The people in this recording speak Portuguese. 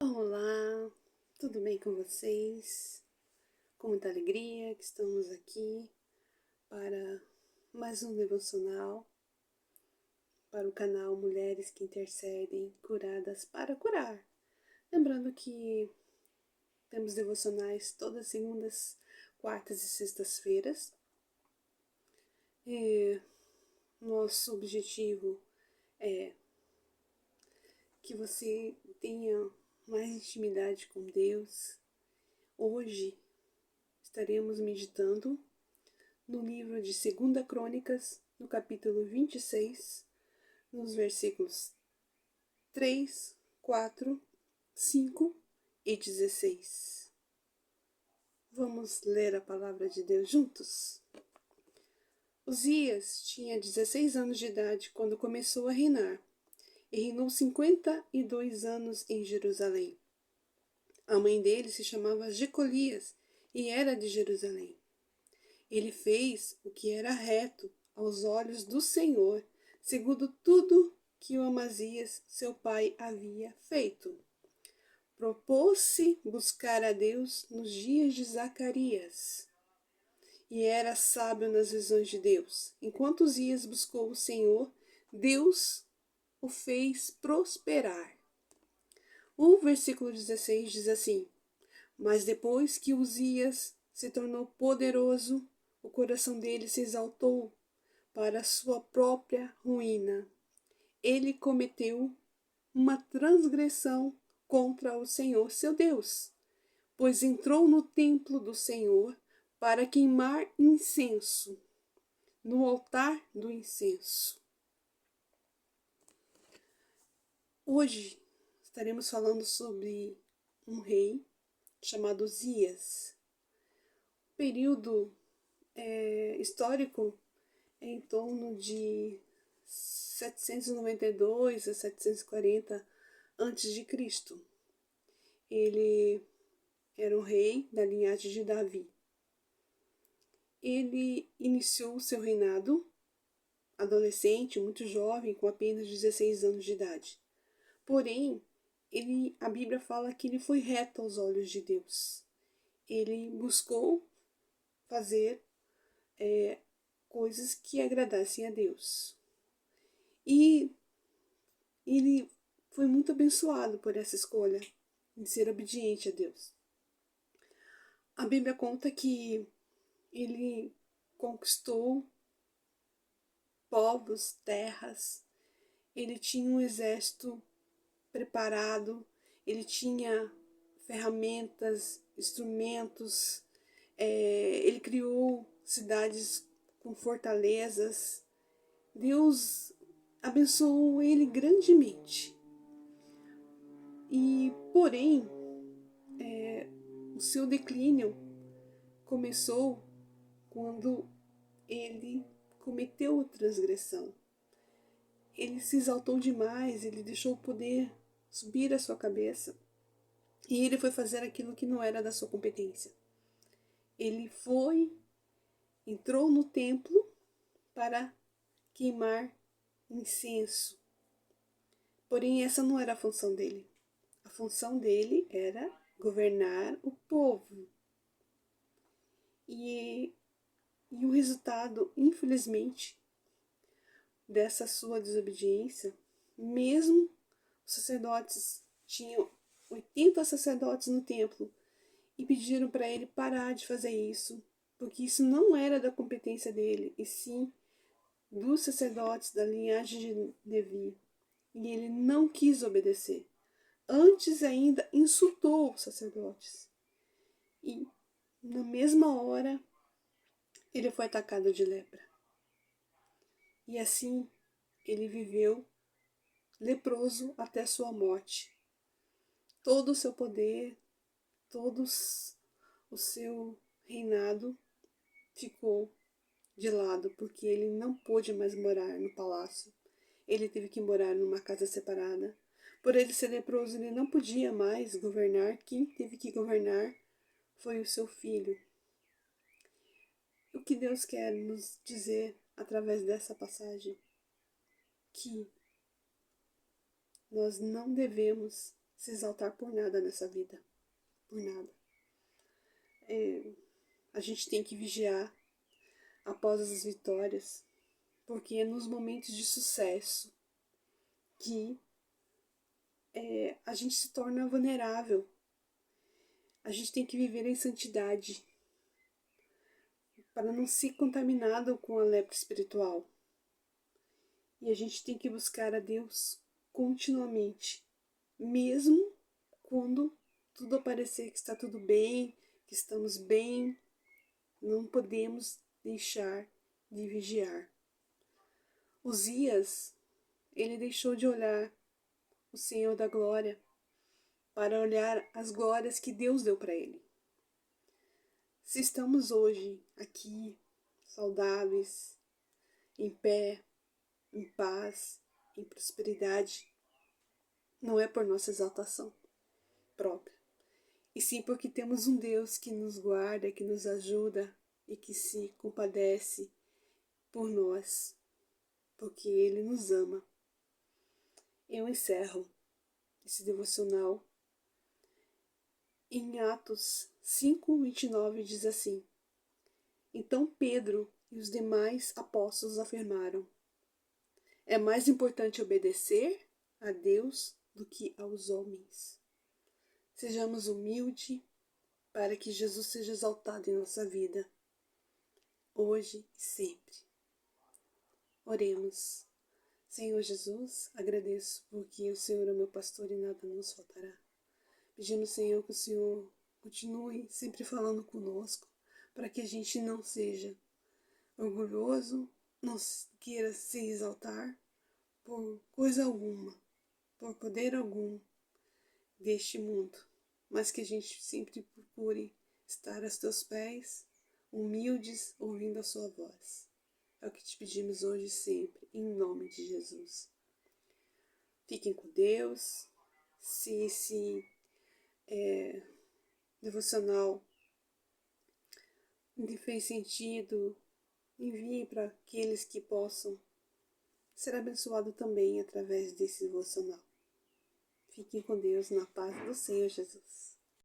Olá, tudo bem com vocês? Com muita alegria que estamos aqui para mais um devocional para o canal Mulheres que Intercedem Curadas para Curar. Lembrando que temos devocionais todas segundas, quartas e sextas-feiras. Nosso objetivo é que você tenha mais intimidade com Deus. Hoje estaremos meditando no livro de 2 Crônicas, no capítulo 26, nos versículos 3, 4, 5 e 16. Vamos ler a palavra de Deus juntos? Uzias tinha 16 anos de idade quando começou a reinar, e reinou 52 anos em Jerusalém. A mãe dele se chamava Jecolias e era de Jerusalém. Ele fez o que era reto aos olhos do Senhor, segundo tudo que o Amazias, seu pai, havia feito. Propôs-se buscar a Deus nos dias de Zacarias, e era sábio nas visões de Deus. Enquanto Uzias buscou o Senhor, Deus o fez prosperar. O versículo 16 diz assim: Mas depois que Uzias se tornou poderoso, o coração dele se exaltou para a sua própria ruína. Ele cometeu uma transgressão contra o Senhor seu Deus, pois entrou no templo do Senhor para queimar incenso, no altar do incenso. Hoje estaremos falando sobre um rei chamado Uzias. O período histórico é em torno de 792 a 740 a.C. Ele era um rei da linhagem de Davi. Ele iniciou seu reinado adolescente, muito jovem, com apenas 16 anos de idade. Porém, a Bíblia fala que ele foi reto aos olhos de Deus. Ele buscou fazer coisas que agradassem a Deus. E ele foi muito abençoado por essa escolha de ser obediente a Deus. A Bíblia conta que ele conquistou povos, terras, ele tinha um exército preparado, ele tinha ferramentas, instrumentos, ele criou cidades com fortalezas. Deus abençoou ele grandemente. Porém, o seu declínio começou quando ele cometeu a transgressão. Ele se exaltou demais, ele deixou o poder subir à sua cabeça e ele foi fazer aquilo que não era da sua competência. Ele entrou no templo para queimar incenso. Porém, essa não era a função dele. A função dele era governar o povo. E o resultado, infelizmente, dessa sua desobediência, mesmo os sacerdotes, tinham 80 sacerdotes no templo, e pediram para ele parar de fazer isso, porque isso não era da competência dele, e sim dos sacerdotes da linhagem de Levi. E ele não quis obedecer. Antes ainda insultou os sacerdotes. E na mesma hora ele foi atacado de lepra. E assim ele viveu leproso até sua morte. Todo o seu poder, todo o seu reinado ficou de lado, porque ele não pôde mais morar no palácio. Ele teve que morar numa casa separada. Por ele ser leproso, ele não podia mais governar. Quem teve que governar foi o seu filho. O que Deus quer nos dizer através dessa passagem? Que nós não devemos se exaltar por nada nessa vida. Por nada. A gente tem que vigiar após as vitórias, porque é nos momentos de sucesso que a gente se torna vulnerável. A gente tem que viver em santidade para não ser contaminado com a lepra espiritual. E a gente tem que buscar a Deus continuamente, mesmo quando tudo parecer que está tudo bem, que estamos bem, não podemos deixar de vigiar. Uzias, ele deixou de olhar o Senhor da glória para olhar as glórias que Deus deu para ele. Se estamos hoje aqui, saudáveis, em pé, em paz, em prosperidade, não é por nossa exaltação própria, e sim porque temos um Deus que nos guarda, que nos ajuda e que se compadece por nós, porque Ele nos ama. Eu encerro esse devocional em Atos 5:29, diz assim: Então Pedro e os demais apóstolos afirmaram: é mais importante obedecer a Deus do que aos homens. Sejamos humildes para que Jesus seja exaltado em nossa vida, hoje e sempre. Oremos. Senhor Jesus, agradeço porque o Senhor é meu pastor e nada nos faltará. Pedimos, Senhor, que o Senhor continue sempre falando conosco, para que a gente não seja orgulhoso, não queira se exaltar por coisa alguma, por poder algum deste mundo, mas que a gente sempre procure estar aos teus pés, humildes, ouvindo a sua voz. É o que te pedimos hoje e sempre, em nome de Jesus. Fiquem com Deus. Se esse devocional lhe fez sentido, envie para aqueles que possam ser abençoados também através desse devocional. Fiquem com Deus na paz do Senhor Jesus.